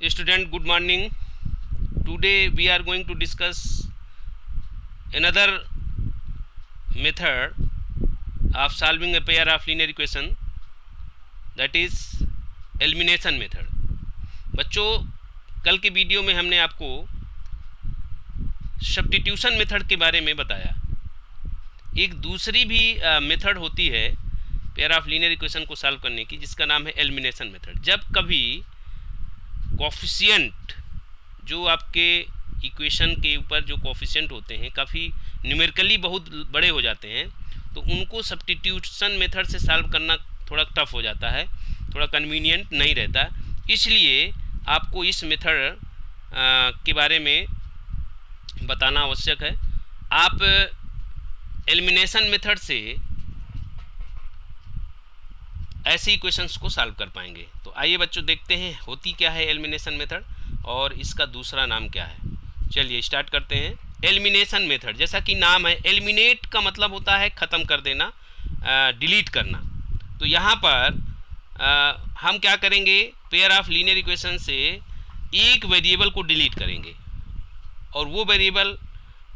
Student, good morning. Today we are going to discuss another method of solving a pair of linear equation, that is elimination method. बच्चों, कल के video में हमने आपको substitution method के बारे में बताया। एक दूसरी भी मेथड होती है पेयर ऑफ लीनियर इक्वेशन को सॉल्व करने की, जिसका नाम है एलिमिनेशन मेथड। जब कभी कोफिशिएंट जो आपके इक्वेशन के ऊपर जो कोफिशिएंट होते हैं काफ़ी न्यूमेरिकली बहुत बड़े हो जाते हैं, तो उनको सब्स्टिट्यूशन मेथड से सॉल्व करना थोड़ा टफ हो जाता है, थोड़ा कन्वीनियंट नहीं रहता। इसलिए आपको इस मेथड के बारे में बताना आवश्यक है। आप एलिमिनेशन मेथड से ऐसे इक्वेशंस को सॉल्व कर पाएंगे। तो आइए बच्चों देखते हैं होती क्या है एलिमिनेशन मेथड और इसका दूसरा नाम क्या है। चलिए स्टार्ट करते हैं। एलिमिनेशन मेथड, जैसा कि नाम है, एलिमिनेट का मतलब होता है ख़त्म कर देना, डिलीट करना। तो यहाँ पर हम क्या करेंगे, पेयर ऑफ लीनियर इक्वेशन से एक वेरिएबल को डिलीट करेंगे और वो वेरिएबल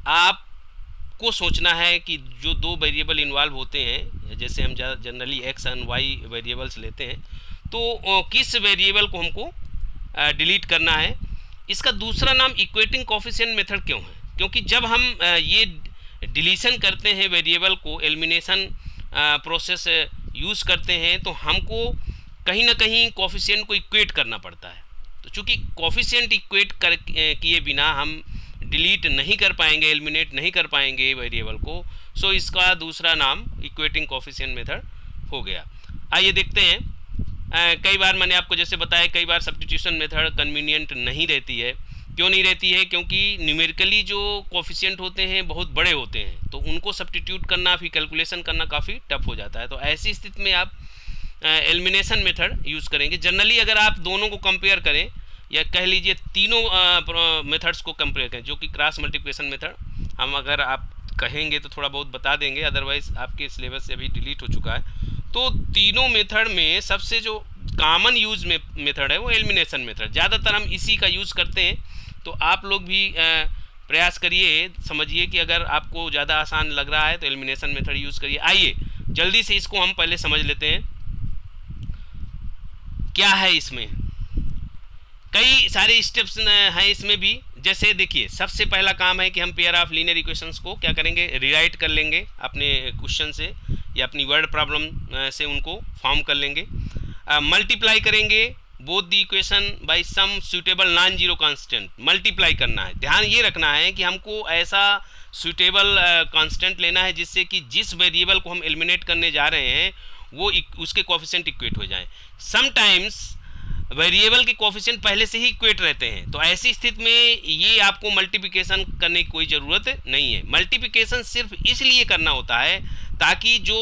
आपको सोचना है कि जो दो वेरिएबल इन्वॉल्व होते हैं, जैसे हम generally X and Y variables लेते हैं, तो किस वेरिएबल को हमको डिलीट करना है। इसका दूसरा नाम इक्वेटिंग कोफिशिएंट मेथड क्यों है? क्योंकि जब हम ये डिलीशन करते हैं वेरिएबल को, एलिमिनेशन प्रोसेस यूज़ करते हैं, तो हमको कहीं ना कहीं कोफिशिएंट को इक्वेट करना पड़ता है। तो चूँकि कोफिशिएंट इक्वेट किए बिना हम डिलीट नहीं कर पाएंगे, एलिमिनेट नहीं कर पाएंगे वेरिएबल को, सो इसका दूसरा नाम इक्वेटिंग कोफिशिएंट मेथड हो गया। आइए देखते हैं। कई बार मैंने आपको जैसे बताया, कई बार सब्स्टिट्यूशन मेथड कन्वीनियंट नहीं रहती है। क्यों नहीं रहती है? क्योंकि न्यूमेरिकली जो कोफिशिएंट होते हैं बहुत बड़े होते हैं, तो उनको सब्स्टिट्यूट करना, फिर कैलकुलेशन करना काफ़ी टफ हो जाता है। तो ऐसी स्थिति में आप एलिमिनेशन मेथड यूज़ करेंगे। जनरली अगर आप दोनों को कंपेयर करें, या कह लीजिए तीनों मेथड्स को कंपेयर करें, जो कि क्रॉस मल्टीप्लिकेशन मेथड, हम अगर आप कहेंगे तो थोड़ा बहुत बता देंगे, अदरवाइज आपके सिलेबस से अभी डिलीट हो चुका है। तो तीनों मेथड में सबसे जो कॉमन यूज मेथड है वो एलिमिनेशन मेथड, ज़्यादातर हम इसी का यूज़ करते हैं। तो आप लोग भी प्रयास करिए, समझिए कि अगर आपको ज़्यादा आसान लग रहा है तो एलिमिनेशन मेथड यूज़ करिए। आइए जल्दी से इसको हम पहले समझ लेते हैं क्या है इसमें। कई सारे स्टेप्स हैं इसमें भी। जैसे देखिए, सबसे पहला काम है कि हम पेयर ऑफ लीनियर इक्वेशंस को क्या करेंगे, रीराइट कर लेंगे अपने क्वेश्चन से या अपनी वर्ड प्रॉब्लम से उनको फॉर्म कर लेंगे। मल्टीप्लाई करेंगे both the equation by some suitable non zero constant. Multiply करना है, ध्यान ये रखना है कि हमको ऐसा सुटेबल कांस्टेंट लेना है जिससे कि जिस वेरिएबल को हम एलिमिनेट करने जा रहे हैं वो उसके कोफिशिएंट इक्वेट हो जाए। समटाइम्स वेरिएबल के कोफिशिएंट पहले से ही इक्वेट रहते हैं, तो ऐसी स्थिति में ये आपको मल्टीप्लिकेशन करने की कोई ज़रूरत नहीं है। मल्टीप्लिकेशन सिर्फ इसलिए करना होता है ताकि जो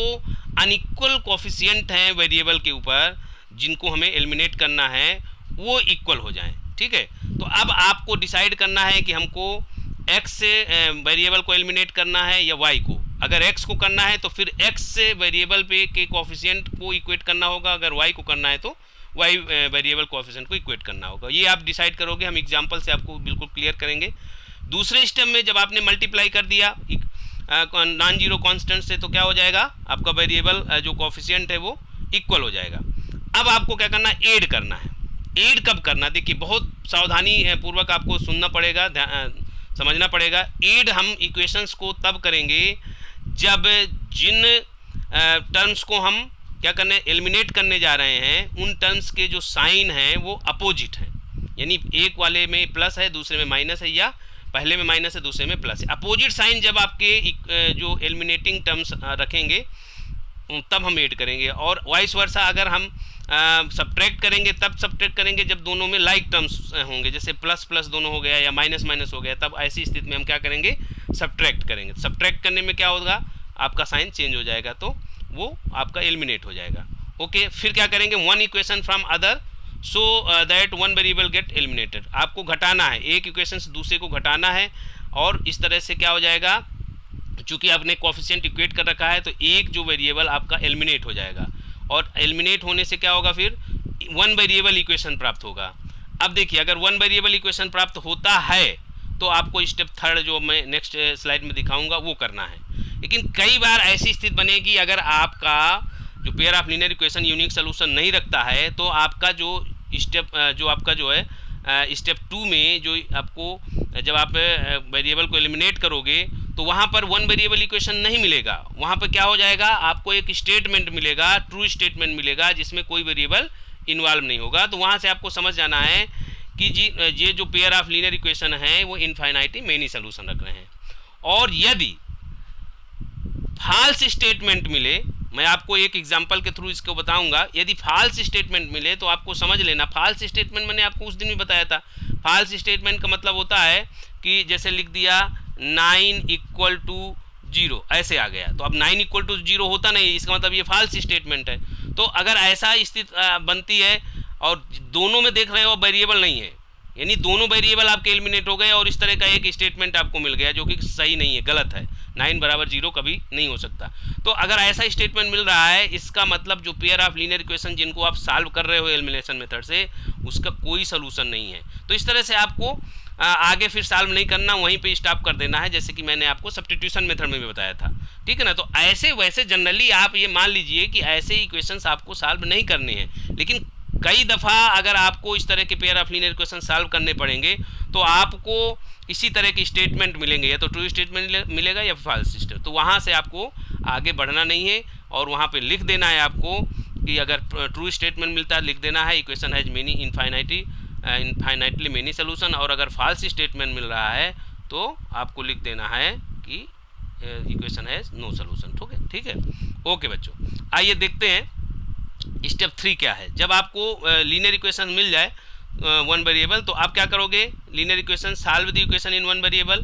अनइक्वल कोफिशिएंट हैं वेरिएबल के ऊपर, जिनको हमें एलिमिनेट करना है, वो इक्वल हो जाएं। ठीक है, तो अब आपको डिसाइड करना है कि हमको एक्स से वेरिएबल को एलिमिनेट करना है या वाई को। अगर एक्स को करना है तो फिर एक्स से वेरिएबल पे के कोफिशिएंट को इक्वेट करना होगा, अगर वाई को करना है तो वाई वेरिएबल कोफिशिएंट को इक्वेट करना होगा। ये आप डिसाइड करोगे, हम एग्जांपल से आपको बिल्कुल क्लियर करेंगे। दूसरे स्टेप में जब आपने मल्टीप्लाई कर दिया नॉन जीरो कांस्टेंट से, तो क्या हो जाएगा, आपका वेरिएबल जो कोफिशिएंट है वो इक्वल हो जाएगा। अब आपको क्या करना है, ऐड करना है। ऐड कब करना, देखिए बहुत सावधानी पूर्वक आपको सुनना पड़ेगा, समझना पड़ेगा। ऐड हम इक्वेशंस को तब करेंगे जब जिन टर्म्स को हम क्या करने, एलिमिनेट करने जा रहे हैं, उन टर्म्स के जो साइन हैं वो अपोजिट हैं। यानी एक वाले में प्लस है, दूसरे में माइनस है, या पहले में माइनस है, दूसरे में प्लस है। अपोजिट साइन जब आपके जो एलिमिनेटिंग टर्म्स रखेंगे तब हम ऐड करेंगे। और वाइस वर्सा अगर हम सब्ट्रैक्ट करेंगे तब सब्ट्रैक्ट करेंगे जब दोनों में लाइक टर्म्स होंगे, जैसे प्लस प्लस दोनों हो गया या माइनस माइनस हो गया, तब ऐसी स्थिति में हम क्या करेंगे, सब्ट्रैक्ट करेंगे। सब्ट्रैक्ट करने में क्या होगा, आपका साइन चेंज हो जाएगा, तो वो आपका एलिमिनेट हो जाएगा। ओके, फिर क्या करेंगे, one equation from other so that one variable get eliminated. आपको घटाना है, एक इक्वेशन से दूसरे को घटाना है, और इस तरह से क्या हो जाएगा, चूंकि आपने कोफिशिएंट इक्वेट कर रखा है तो एक जो वेरिएबल आपका एलिमिनेट हो जाएगा, और एलिमिनेट होने से क्या होगा, फिर वन वेरिएबल इक्वेशन प्राप्त होगा। अब देखिए, अगर वन वेरिएबल इक्वेशन प्राप्त होता है तो आपको स्टेप थर्ड जो मैं नेक्स्ट स्लाइड में दिखाऊंगा वो करना है। लेकिन कई बार ऐसी स्थिति बनेगी अगर आपका जो pair of linear equation unique solution नहीं रखता है तो आपका जो स्टेप जो आपका जो है स्टेप टू में जो आपको जब आप वेरिएबल को एलिमिनेट करोगे तो वहाँ पर वन वेरिएबल इक्वेशन नहीं मिलेगा। वहाँ पर क्या हो जाएगा, आपको एक स्टेटमेंट मिलेगा, ट्रू स्टेटमेंट मिलेगा जिसमें कोई वेरिएबल इन्वॉल्व नहीं होगा। तो वहाँ से आपको समझ जाना है कि जी ये जो पेयर ऑफ लीनियर इक्वेशन है वो इनफाइनाइटली मेनी सोल्यूशन रख रहे हैं। और यदि फॉल्स स्टेटमेंट मिले, मैं आपको एक एग्जांपल के थ्रू इसको बताऊंगा, यदि फॉल्स स्टेटमेंट मिले तो आपको समझ लेना। फॉल्स स्टेटमेंट मैंने आपको उस दिन भी बताया था। फॉल्स स्टेटमेंट का मतलब होता है कि जैसे लिख दिया 9 = 0 ऐसे आ गया, तो अब 9 = 0 होता नहीं, इसका मतलब ये फॉल्स स्टेटमेंट है। तो अगर ऐसा स्थिति बनती है और दोनों में देख रहे हो वेरिएबल नहीं है, यानी दोनों वेरिएबल आपके एलिमिनेट हो गए और इस तरह का एक स्टेटमेंट आपको मिल गया जो कि सही नहीं है, गलत है। 9 = 0 कभी नहीं हो सकता। तो अगर ऐसा स्टेटमेंट मिल रहा है, इसका मतलब जो पेयर ऑफ लीनियर इक्वेशन जिनको आप सॉल्व कर रहे हो एलिमिनेशन मेथड से, उसका कोई सोल्यूशन नहीं है। तो इस तरह से आपको आगे फिर सॉल्व नहीं करना, वहीं पे स्टॉप कर देना है, जैसे कि मैंने आपको सब्स्टिट्यूशन मेथड में भी बताया था। ठीक है ना। तो ऐसे वैसे जनरली आप ये मान लीजिए कि ऐसे इक्वेशंस आपको सॉल्व नहीं करने हैं, लेकिन कई दफ़ा अगर आपको इस तरह के pair of linear equation solve करने पड़ेंगे तो आपको इसी तरह की स्टेटमेंट मिलेंगे, या तो ट्रू स्टेटमेंट मिलेगा या फॉल्स स्टेटमेंट। तो वहाँ से आपको आगे बढ़ना नहीं है और वहाँ पे लिख देना है आपको कि अगर ट्रू स्टेटमेंट मिलता है लिख देना है equation has many infinitely many solution, और अगर फॉल्स स्टेटमेंट मिल रहा है तो आपको लिख देना है कि इक्वेशन हैज नो सोल्यूशन। ठीक है। ओके बच्चों, आइए देखते हैं स्टेप 3 क्या है। जब आपको लीनियर इक्वेशन मिल जाए वन वेरिएबल, तो आप क्या करोगे, linear equation solve the equation in one variable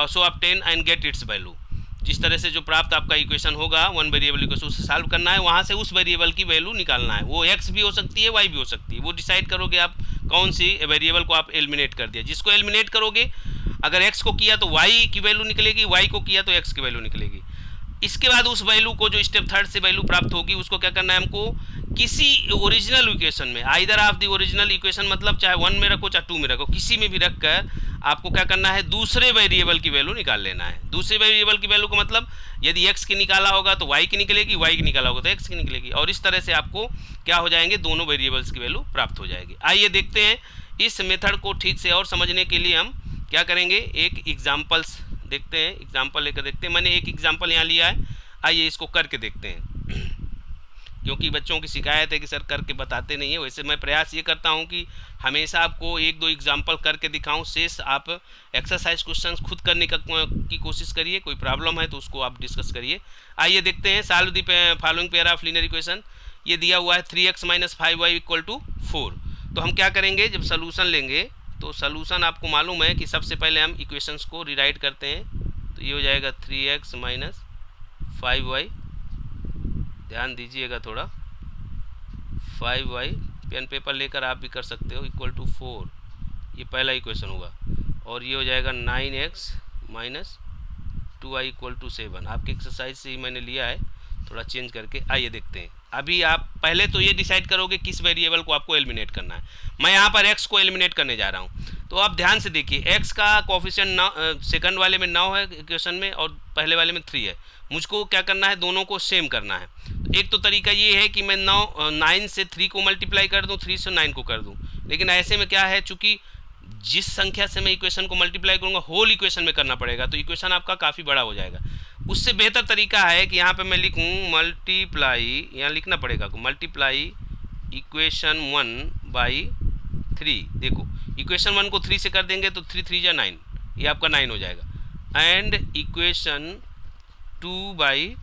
so obtain and get its value. जिस तरह से जो प्राप्त आपका इक्वेशन होगा वन वेरिएबल इक्वेशन, उसे सॉल्व करना है, वहाँ से उस वेरिएबल की वैल्यू निकालना है। वो एक्स भी हो सकती है, वाई भी हो सकती है, वो डिसाइड करोगे आप कौन सी वेरिएबल को आप एलिमिनेट कर दिया। जिसको एलिमिनेट करोगे, अगर एक्स को किया तो वाई की वैल्यू निकलेगी, वाई को किया तो एक्स की वैल्यू निकलेगी। इसके बाद उस वैल्यू को जो स्टेप थर्ड से वैल्यू प्राप्त होगी उसको क्या करना है हमको, किसी ओरिजिनल इक्वेशन में, either of the original equation, मतलब चाहे 1 में रखो चाहे 2 में रखो, किसी में भी रखकर आपको क्या करना है, दूसरे वेरिएबल की वैल्यू निकाल लेना है। दूसरे वेरिएबल की वैल्यू का मतलब यदि x की निकाला होगा तो y की निकलेगी, y की निकाला होगा तो x की निकलेगी, और इस तरह से आपको क्या हो जाएंगे, दोनों वेरिएबल्स की वैल्यू प्राप्त हो जाएगी। आइए देखते हैं इस मेथड को ठीक से और समझने के लिए हम क्या करेंगे, एक एग्जाम्पल्स देखते हैं, एग्जाम्पल लेकर देखते हैं। मैंने एक एग्जाम्पल यहाँ लिया है, आइए इसको करके देखते हैं। क्योंकि बच्चों की शिकायत है कि सर करके बताते नहीं है, वैसे मैं प्रयास ये करता हूँ कि हमेशा आपको 1-2 एग्जाम्पल करके दिखाऊं, शेष आप एक्सरसाइज क्वेश्चंस खुद करने की कोशिश करिए। कोई प्रॉब्लम है तो उसको आप डिस्कस करिए। आइए देखते हैं, solve the following pair of linear equation. ये दिया हुआ है 3x - 5y = 4। तो हम क्या करेंगे, जब सोल्यूशन लेंगे तो सोल्यूशन आपको मालूम है कि सबसे पहले हम इक्वेशंस को रीराइट करते हैं। तो ये हो जाएगा 3x - 5y, ध्यान दीजिएगा थोड़ा, 5y, पेन पेपर लेकर आप भी कर सकते हो, = 4, ये पहला इक्वेशन होगा। और ये हो जाएगा 9x - 2y = 7। आपकी एक्सरसाइज से ही मैंने लिया है, थोड़ा चेंज करके। आइए देखते हैं। अभी आप पहले तो ये डिसाइड करोगे किस वेरिएबल को आपको एलिमिनेट करना है। मैं यहाँ पर x को एलिमिनेट करने जा रहा हूँ, तो आप ध्यान से देखिए, x का कोफिशिएंट 9, सेकंड वाले में 9 है इक्वेशन में और पहले वाले में 3 है। मुझको क्या करना है, दोनों को सेम करना है। एक तो तरीका ये है कि मैं 9 से 3 को मल्टीप्लाई कर दूँ, 3 से 9 को कर दूँ, लेकिन ऐसे में क्या है, चूँकि जिस संख्या से मैं इक्वेशन को मल्टीप्लाई करूँगा होल इक्वेशन में करना पड़ेगा, तो इक्वेशन आपका काफ़ी बड़ा हो जाएगा। उससे बेहतर तरीका है कि यहाँ पे मैं लिखूँ मल्टीप्लाई, यहाँ लिखना पड़ेगा मल्टीप्लाई इक्वेशन 1 / 3। देखो इक्वेशन 1 को 3 से कर देंगे तो 3 × 3 = 9, ये आपका 9 हो जाएगा। एंड इक्वेशन 2 /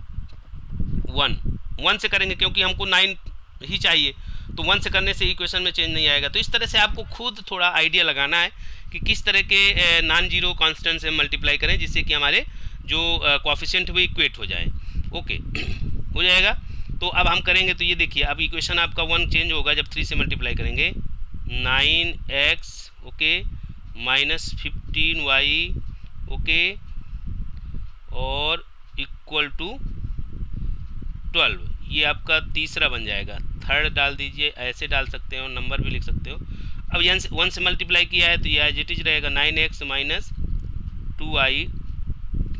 1 से करेंगे क्योंकि हमको 9 ही चाहिए, तो 1 से करने से इक्वेशन में चेंज नहीं आएगा। तो इस तरह से आपको खुद थोड़ा आइडिया लगाना है कि किस तरह के नॉन जीरो कांस्टेंट से मल्टीप्लाई करें जिससे कि हमारे जो कोएफिशिएंट वो इक्वेट हो जाए। ओके हो जाएगा। तो अब हम करेंगे, तो ये देखिए अब इक्वेशन आपका 1 चेंज होगा जब 3 से मल्टीप्लाई करेंगे। 9x ओके -15y ओके और = 12, ये आपका तीसरा बन जाएगा। थर्ड डाल दीजिए, ऐसे डाल सकते हो, नंबर भी लिख सकते हो। अब यहाँ 1 से मल्टीप्लाई किया है तो ये एज इट इज रहेगा 9x minus 2y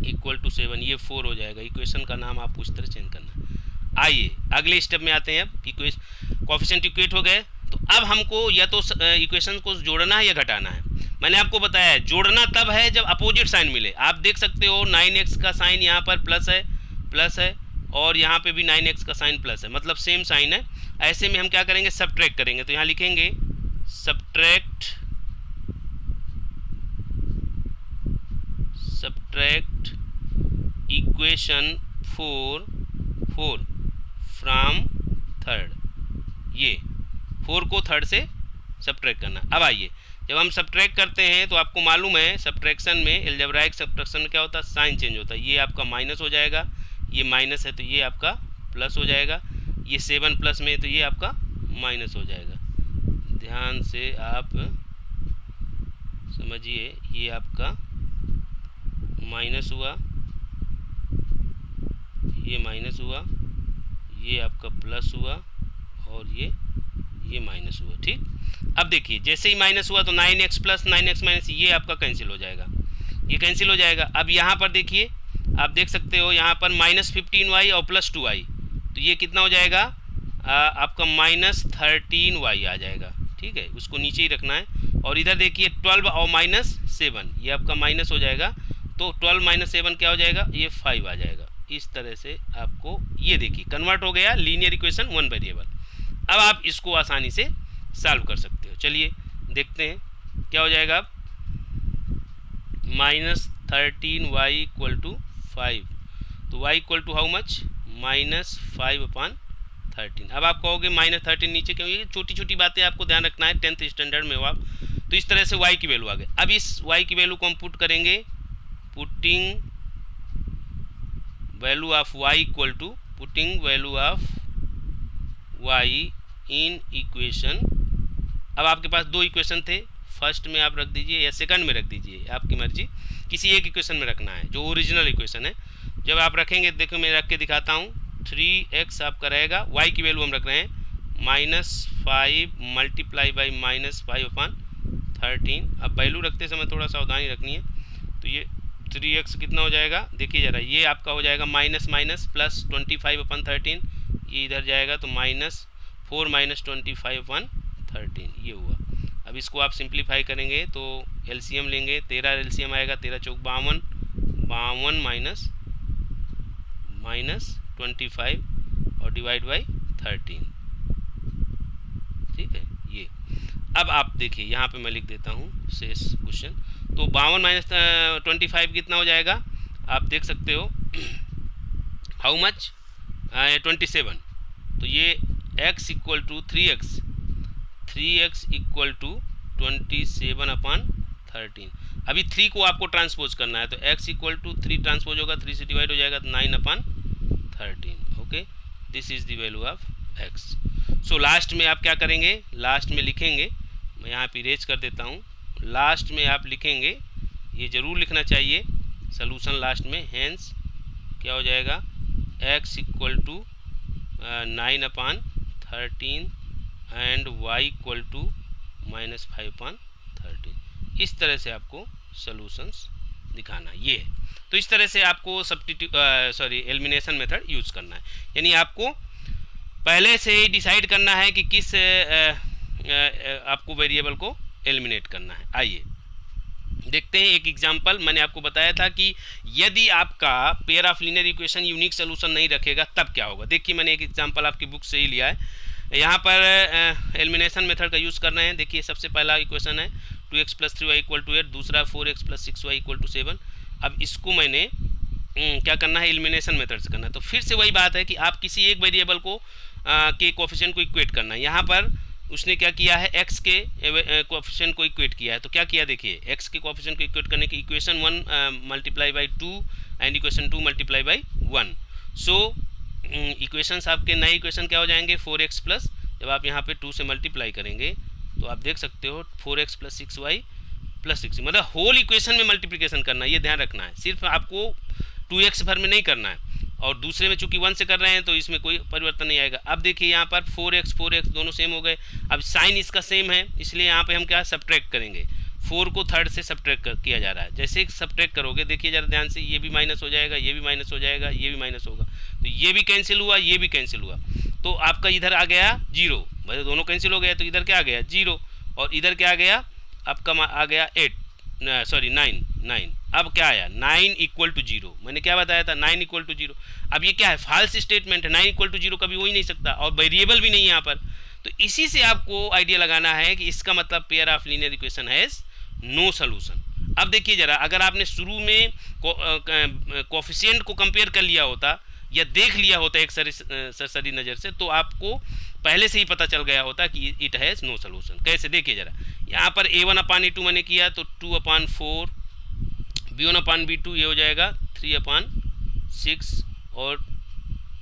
equal to 7, ये 4 हो जाएगा। इक्वेशन का नाम आपको इस तरह चेंज करना है। आइए अगले स्टेप में आते हैं। अब कोएफिशिएंट इक्वेट हो गए, तो अब हमको या तो इक्वेशन को जोड़ना है या घटाना है। मैंने आपको बताया है जोड़ना तब है जब अपोजिट साइन मिले। आप देख सकते हो 9x का साइन यहाँ पर प्लस है और यहाँ पे भी 9x का साइन प्लस है, मतलब सेम साइन है। ऐसे में हम क्या करेंगे, सब्ट्रैक्ट करेंगे। तो यहाँ लिखेंगे सब्ट्रैक्ट इक्वेशन 4 फ्रॉम थर्ड, ये 4 को थर्ड से सब्ट्रैक्ट करना। अब आइए जब हम सब्ट्रैक्ट करते हैं तो आपको मालूम है सब्ट्रैक्शन में, अलजेब्राइक सब्ट्रैक्शन में क्या होता है, साइन चेंज होता है। ये आपका माइनस हो जाएगा, ये माइनस है तो ये आपका प्लस हो जाएगा, ये 7 प्लस में तो ये आपका माइनस हो जाएगा। ध्यान से आप समझिए, ये आपका माइनस हुआ, ये माइनस हुआ, ये आपका प्लस हुआ और ये माइनस हुआ। ठीक, अब देखिए जैसे ही माइनस हुआ तो 9x प्लस 9x माइनस ये आपका कैंसिल हो जाएगा, ये कैंसिल हो जाएगा। अब यहाँ पर देखिए, आप देख सकते हो यहाँ पर -15y और प्लस 2y, तो ये कितना हो जाएगा आपका -13y आ जाएगा। ठीक है, उसको नीचे ही रखना है। और इधर देखिए 12 और -7, ये आपका माइनस हो जाएगा, तो 12 - 7 क्या हो जाएगा, ये 5 आ जाएगा। इस तरह से आपको ये देखिए कन्वर्ट हो गया लीनियर इक्वेशन 1 वेरिएबल। अब आप इसको आसानी से सॉल्व कर सकते हो। चलिए देखते हैं क्या हो जाएगा। -13y इक्वल टू 5, तो y equal to how much, -5/13। अब आप कहोगे -13 नीचे क्यों, ये छोटी छोटी बातें आपको ध्यान रखना है, 10th स्टैंडर्ड में हो आप। तो इस तरह से y की वैल्यू आ गई। अब इस y की वैल्यू को हम पुट करेंगे, putting value of y equal to putting value of y in equation. अब आपके पास 2 इक्वेशन थे, फर्स्ट में आप रख दीजिए या सेकंड में रख दीजिए, आपकी मर्जी, किसी एक इक्वेशन में रखना है जो ओरिजिनल इक्वेशन है। जब आप रखेंगे, देखो मैं रख के दिखाता हूँ, 3x आपका रहेगा, y की वैल्यू हम रख रहे हैं -5 मल्टीप्लाई बाई -5/13। अब वैल्यू रखते समय थोड़ा सावधानी रखनी है। तो ये 3x कितना हो जाएगा, देखिए जरा, ये आपका हो जाएगा माइनस माइनस प्लस 25/13, ये इधर जाएगा तो -4 - 25/13 ये हुआ। अब इसको आप सिंप्लीफाई करेंगे तो एलसीएम लेंगे, 13 एलसीएम आएगा, 13 चौक 52, 52 माइनस 25 और डिवाइड बाई 13। ठीक है, ये अब आप देखिए यहाँ पे मैं लिख देता हूँ शेष क्वेश्चन। तो 52 - 25 कितना हो जाएगा, आप देख सकते हो हाउ मच, 27। तो ये x equal to 3x equal to 27/13। अभी 3 को आपको ट्रांसपोज करना है, तो x इक्वल टू 3 ट्रांसपोज होगा, 3 से डिवाइड हो जाएगा तो 9/13। Okay, this is the value of x। So last में आप क्या करेंगे, लास्ट में लिखेंगे, मैं यहाँ पे इरेज कर देता हूँ, लास्ट में आप लिखेंगे, ये जरूर लिखना चाहिए सलूशन लास्ट में, हेंस क्या हो जाएगा, x equal to 9/13 and y equal to -5/13। इस तरह से आपको सॉल्यूशंस दिखाना ये है। तो इस तरह से आपको एलिमिनेशन मेथड यूज़ करना है, यानी आपको पहले से ही डिसाइड करना है कि किस आपको वेरिएबल को एलिमिनेट करना है। आइए देखते हैं एक एग्जांपल। मैंने आपको बताया था कि यदि आपका pair of linear equation unique solution नहीं रखेगा तब क्या होगा। देखिए मैंने एक एग्जांपल आपकी बुक से ही लिया है, यहाँ पर एलिमिनेशन मेथड का यूज़ करना है। देखिए सबसे पहला इक्वेशन है 2x + 3y इक्वल टू 8, दूसरा 4x + 6y इक्वल टू 7। अब इसको मैंने क्या करना है, एलिमिनेशन मेथड से करना है। तो फिर से वही बात है कि आप किसी एक वेरिएबल को के कोएफिशिएंट को इक्वेट करना है। यहाँ पर उसने क्या किया है, x के कोएफिशिएंट को इक्वेट किया है। तो क्या किया, देखिए x के कोएफिशिएंट को इक्वेट करने की equation 1 multiply by 2 and equation 2 multiply by 1। So equations आपके नए इक्वेशन क्या हो जाएंगे, 4x प्लस, जब आप यहाँ पे 2 से मल्टीप्लाई करेंगे तो आप देख सकते हो 4x + 6y + 6, मतलब होल इक्वेशन में मल्टीप्लिकेशन करना है, ये ध्यान रखना है। सिर्फ आपको 2x भर में नहीं करना है, और दूसरे में चूंकि 1 से कर रहे हैं तो इसमें कोई परिवर्तन नहीं आएगा। अब देखिए यहाँ पर 4x दोनों सेम हो गए। अब साइन इसका सेम है, इसलिए यहाँ पे हम क्या सब्ट्रैक्ट करेंगे, 4 को थर्ड से सब्ट्रैक्ट किया जा रहा है। जैसे सब्ट्रैक्ट करोगे देखिए जरा ध्यान से, ये भी माइनस हो जाएगा, ये भी माइनस हो जाएगा, ये भी माइनस होगा, तो ये भी कैंसिल हुआ, ये भी कैंसिल हुआ, तो आपका इधर आ गया 0, भाई दोनों कैंसिल हो गया, तो इधर क्या आ गया 0, और इधर क्या आ गया आपका आ गया 9। अब क्या आया 9 इक्वल टू 0, मैंने क्या बताया था 9 इक्वल टू 0। अब ये क्या है, फॉल्स स्टेटमेंट है, 9 इक्वल टू 0 कभी हो ही नहीं सकता, और वेरिएबल भी नहीं है यहाँ पर। तो इसी से आपको आइडिया लगाना है कि इसका मतलब pair of linear equation has no solution. अब देखिए जरा, अगर आपने शुरू में कोफिशिएंट को कंपेयर कर लिया होता या देख लिया होता एक सरसरी नज़र से, तो आपको पहले से ही पता चल गया होता कि इट हैज़ नो सॉल्यूशन। कैसे, देखिए जरा, यहाँ पर a1/a2 मैंने किया तो 2/4, b1/b2 ये हो जाएगा 3/6, और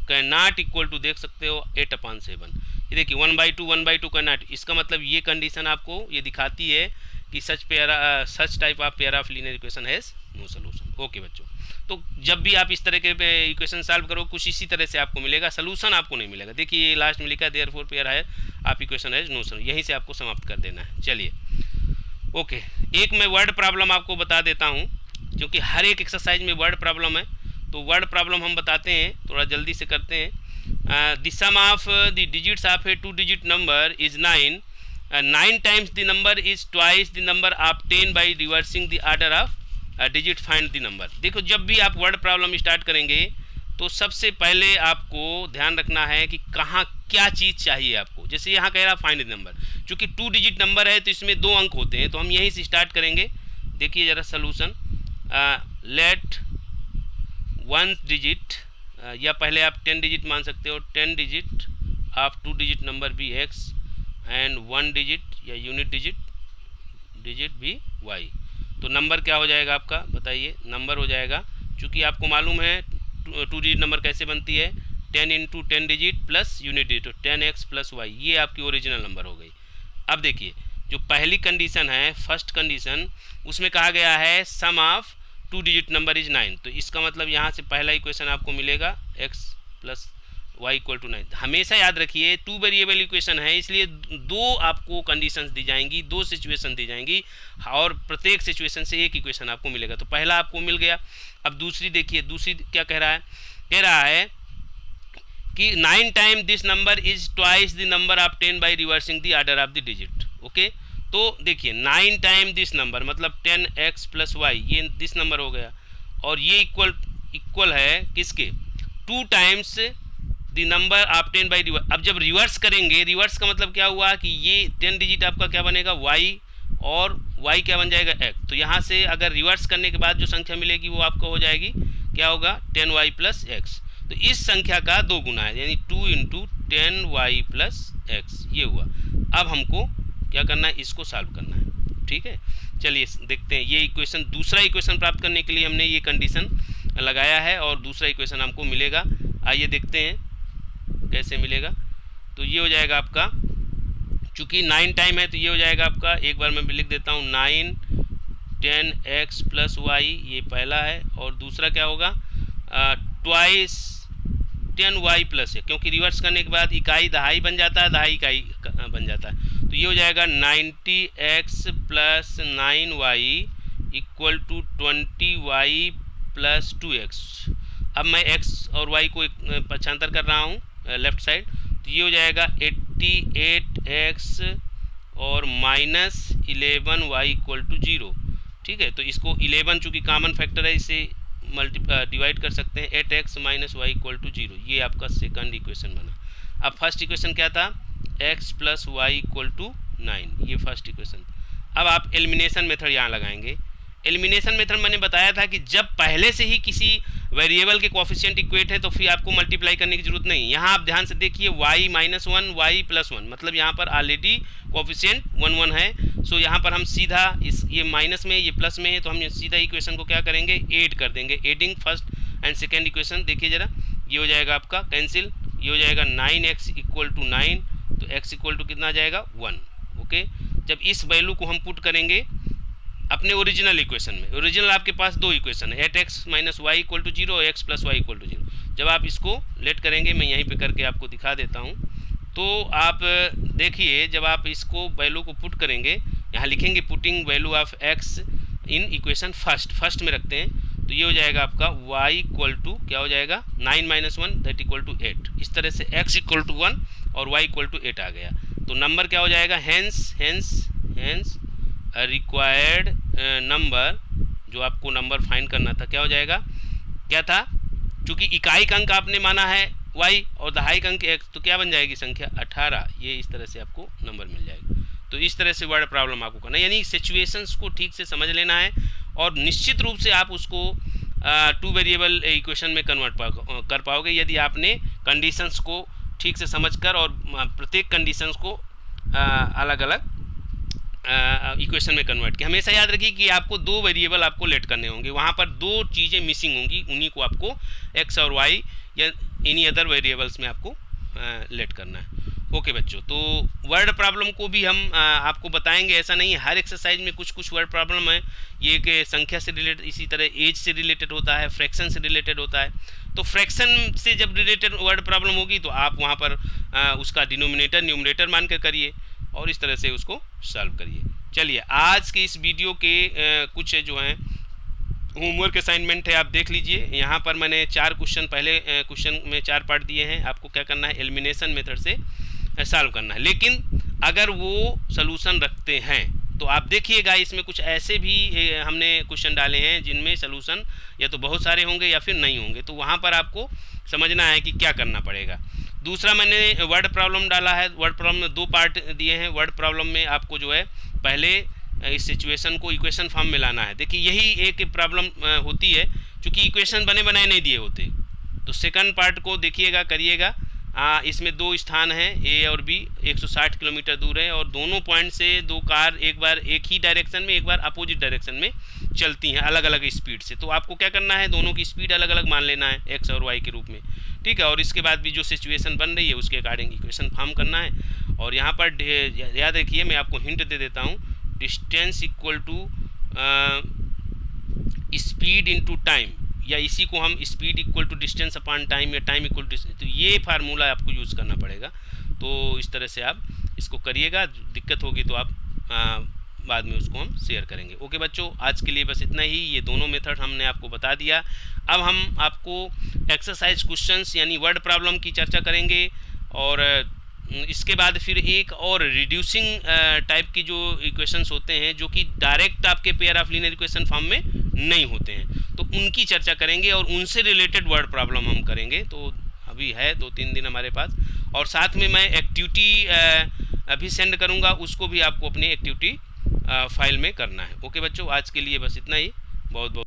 कैन नॉट इक्वल टू देख सकते हो 8/7। ये देखिए 1/2 कैन नॉट, इसका मतलब ये कंडीशन आपको ये दिखाती है कि such type of pair of linear equation has no solution. Okay बच्चों, तो जब भी आप इस तरह के इक्वेशन सॉल्व करो कुछ इसी तरह से आपको मिलेगा, सॉल्यूशन आपको नहीं मिलेगा। देखिए लास्ट में लिखा है देयरफॉर पेयर है आप इक्वेशन हैज़ नो सॉल्यूशन, यहीं से आपको समाप्त कर देना है। चलिए ओके, एक मैं वर्ड प्रॉब्लम आपको बता देता हूँ, क्योंकि हर एक एक्सरसाइज में वर्ड प्रॉब्लम है, तो वर्ड प्रॉब्लम हम बताते हैं, थोड़ा जल्दी से करते हैं। The sum of the digits of a 2 digit number is 9। 9 times the number is twice the number of 10 by reversing the order of digit find the number. देखो जब भी आप वर्ड प्रॉब्लम स्टार्ट करेंगे तो सबसे पहले आपको ध्यान रखना है कि कहाँ क्या चीज़ चाहिए आपको। जैसे यहाँ कह रहा फाइंड द नंबर, चूँकि 2 डिजिट नंबर है तो इसमें 2 अंक होते हैं, तो हम यहीं से स्टार्ट करेंगे। देखिए ज़रा सोल्यूशन, लेट 1 डिजिट या पहले आप 10 डिजिट मान सकते हो, 10 डिजिट ऑफ 2 डिजिट नंबर भी x एंड 1 डिजिट या यूनिट डिजिट भी y। तो नंबर क्या हो जाएगा आपका, बताइए, नंबर हो जाएगा, चूँकि आपको मालूम है 2 डिजिट नंबर कैसे बनती है, 10 into 10 digit plus unit digit, 10x plus y, ये आपकी ओरिजिनल नंबर हो गई। अब देखिए जो पहली कंडीशन है, फर्स्ट कंडीशन, उसमें कहा गया है सम ऑफ 2 डिजिट नंबर इज 9, तो इसका मतलब यहाँ से पहला इक्वेशन आपको मिलेगा x plus y equal to 9। हमेशा याद रखिए 2 वेरिएबल इक्वेशन है, इसलिए 2 आपको कंडीशंस दी जाएंगी, 2 सिचुएशन दी जाएंगी, और प्रत्येक सिचुएशन से एक इक्वेशन आपको मिलेगा। तो पहला आपको मिल गया। अब दूसरी देखिए, दूसरी क्या कह रहा है, कह रहा है कि 9 time this number is twice the number of 10 by reversing the order of the digit. Okay, तो देखिए 9 टाइम दिस नंबर मतलब 10x प्लस y, ये दिस नंबर हो गया, और ये इक्वल है किसके, 2 times the number of 10 by reverse. अब जब रिवर्स करेंगे, रिवर्स का मतलब क्या हुआ कि ये 10 डिजिट आपका क्या बनेगा y, और y क्या बन जाएगा x। तो यहाँ से अगर रिवर्स करने के बाद जो संख्या मिलेगी वो आपको हो जाएगी, क्या होगा, 10y प्लस x। तो इस संख्या का 2 गुना है, यानी 2 इंटू 10y प्लस x, ये हुआ। अब हमको क्या करना है, इसको सॉल्व करना है। ठीक है, चलिए देखते हैं। ये इक्वेशन, दूसरा इक्वेशन प्राप्त करने के लिए हमने ये कंडीशन लगाया है, और दूसरा इक्वेशन हमको मिलेगा। आइए देखते हैं कैसे मिलेगा। तो ये हो जाएगा आपका, चूँकि 9 टाइम है तो ये हो जाएगा आपका, एक बार मैं लिख देता हूँ, 9 10x प्लस y, ये पहला है, और दूसरा क्या होगा, ट्वाइस 10y प्लस है, क्योंकि रिवर्स करने के बाद इकाई दहाई बन जाता है, दहाई इकाई बन जाता है। तो ये हो जाएगा 90x plus 9y equal to 20y plus 2x। अब मैं x और y को पक्षांतर कर रहा हूँ लेफ्ट साइड, तो ये हो जाएगा 88x और माइनस 11y इक्वल टू 0। ठीक है, तो इसको 11 चूँकि कॉमन फैक्टर है, इसे डिवाइड कर सकते हैं, 8x minus y equal to 0, ये आपका सेकंड इक्वेशन बना। अब फर्स्ट इक्वेशन क्या था, x plus y equal to 9, ये फर्स्ट इक्वेशन। अब आप एलिमिनेशन मेथड यहाँ लगाएंगे। एलिमिनेशन मेथड मैंने बताया था कि जब पहले से ही किसी वेरिएबल के कोफिशिएंट इक्वेट है तो फिर आपको मल्टीप्लाई करने की जरूरत नहीं। यहाँ आप ध्यान से देखिए, y माइनस 1 y प्लस 1, मतलब यहाँ पर ऑलरेडी कोफिशिएंट 1 1 है। सो यहाँ पर हम सीधा ये माइनस में, ये प्लस में है, तो हम सीधा इक्वेशन को क्या करेंगे, ऐड कर देंगे। Adding first and second equation, देखिए जरा, ये हो जाएगा आपका कैंसिल, ये हो जाएगा 9x इक्वल टू 9, तो x इक्वल टू कितना आ जाएगा, 1। ओके, जब इस वैल्यू को हम पुट करेंगे अपने ओरिजिनल इक्वेशन में, ओरिजिनल आपके पास 2 इक्वेशन है, 8x minus y equal to 0 और x plus y equal to 0, जब आप इसको लेट करेंगे, मैं यहीं पे करके आपको दिखा देता हूँ, तो आप देखिए जब आप इसको वैल्यू को पुट करेंगे, यहाँ लिखेंगे putting value of x in equation first में रखते हैं, तो ये हो जाएगा आपका y इक्वल टू क्या हो जाएगा 9 - 1 दैट इक्वल टू 8। इस तरह से x इक्वल टू 1 और y इक्वल टू 8 आ गया, तो नंबर क्या हो जाएगा, हेंस रिक्वायर्ड नंबर, जो आपको नंबर फाइंड करना था क्या हो जाएगा, क्या था, चूँकि इकाई अंक आपने माना है y और दहाई अंक x, तो क्या बन जाएगी संख्या 18। ये इस तरह से आपको नंबर मिल जाएगा। तो इस तरह से वर्ड प्रॉब्लम आपको करना है, यानी सिचुएशंस को ठीक से समझ लेना है और निश्चित रूप से आप उसको 2 वेरिएबल इक्वेशन में कन्वर्ट कर पाओगे यदि आपने कंडीशंस को ठीक से समझकर और प्रत्येक कंडीशंस को अलग अलग इक्वेशन में कन्वर्ट किया। हमेशा याद रखिए कि आपको 2 वेरिएबल आपको लेट करने होंगे, वहाँ पर 2 चीज़ें मिसिंग होंगी, उन्हीं को आपको x और y या एनी अदर वेरिएबल्स में आपको लेट करना है। ओके बच्चों, तो वर्ड प्रॉब्लम को भी हम आपको बताएंगे, ऐसा नहीं है, हर एक्सरसाइज में कुछ कुछ वर्ड प्रॉब्लम है, ये कि संख्या से रिलेटेड, इसी तरह एज से रिलेटेड होता है, फ्रैक्शन से रिलेटेड होता है। तो फ्रैक्शन से जब रिलेटेड वर्ड प्रॉब्लम होगी तो आप वहाँ पर उसका डिनोमिनेटर न्यूमरेटर मान कर करिए और इस तरह से उसको सॉल्व करिए। चलिए आज के इस वीडियो के कुछ जो हैं होमवर्क असाइनमेंट है, आप देख लीजिए। यहाँ पर मैंने 4 क्वेश्चन, पहले क्वेश्चन में 4 पार्ट दिए हैं, आपको क्या करना है, एलिमिनेशन मेथड से सॉल्व करना है। लेकिन अगर वो सलूशन रखते हैं तो आप देखिएगा इसमें कुछ ऐसे भी हमने क्वेश्चन डाले हैं जिनमें सलूशन या तो बहुत सारे होंगे या फिर नहीं होंगे, तो वहाँ पर आपको समझना है कि क्या करना पड़ेगा। दूसरा मैंने वर्ड प्रॉब्लम डाला है, वर्ड प्रॉब्लम में 2 पार्ट दिए हैं। वर्ड प्रॉब्लम में आपको जो है पहले इस सिचुएशन को इक्वेशन फॉर्म में लाना है। देखिए यही एक प्रॉब्लम होती है, क्योंकि इक्वेशन बने बनाए नहीं दिए होते। तो सेकंड पार्ट को देखिएगा, करिएगा। इसमें 2 स्थान हैं, ए और बी, 160 किलोमीटर दूर है और दोनों पॉइंट से 2 कार एक बार एक ही डायरेक्शन में, एक बार अपोजिट डायरेक्शन में चलती हैं अलग अलग स्पीड से। तो आपको क्या करना है, दोनों की स्पीड अलग अलग मान लेना है एक्स और वाई के रूप में, ठीक है। और इसके बाद भी जो सिचुएशन बन रही है उसके अकॉर्डिंग इक्वेशन फॉर्म करना है। और यहाँ पर याद रखिए, मैं आपको हिंट दे देता हूँ, distance equal to speed into time, या इसी को हम speed equal to distance upon time या टाइम इक्वल टू, तो ये फार्मूला आपको यूज़ करना पड़ेगा। तो इस तरह से आप इसको करिएगा, दिक्कत होगी तो आप बाद में उसको हम शेयर करेंगे। ओके बच्चों, आज के लिए बस इतना ही। ये दोनों मेथड हमने आपको बता दिया। अब हम आपको एक्सरसाइज क्वेश्चंस यानी वर्ड प्रॉब्लम की चर्चा करेंगे और इसके बाद फिर एक और रिड्यूसिंग टाइप की जो इक्वेशंस होते हैं जो कि डायरेक्ट आपके pair of linear equation form में नहीं होते हैं, तो उनकी चर्चा करेंगे और उनसे रिलेटेड वर्ड प्रॉब्लम हम करेंगे। तो अभी है 2-3 दिन हमारे पास, और साथ में मैं एक्टिविटी अभी सेंड करूंगा, उसको भी आपको अपनी एक्टिविटी फाइल में करना है। ओके बच्चों, आज के लिए बस इतना ही। बहुत बहुत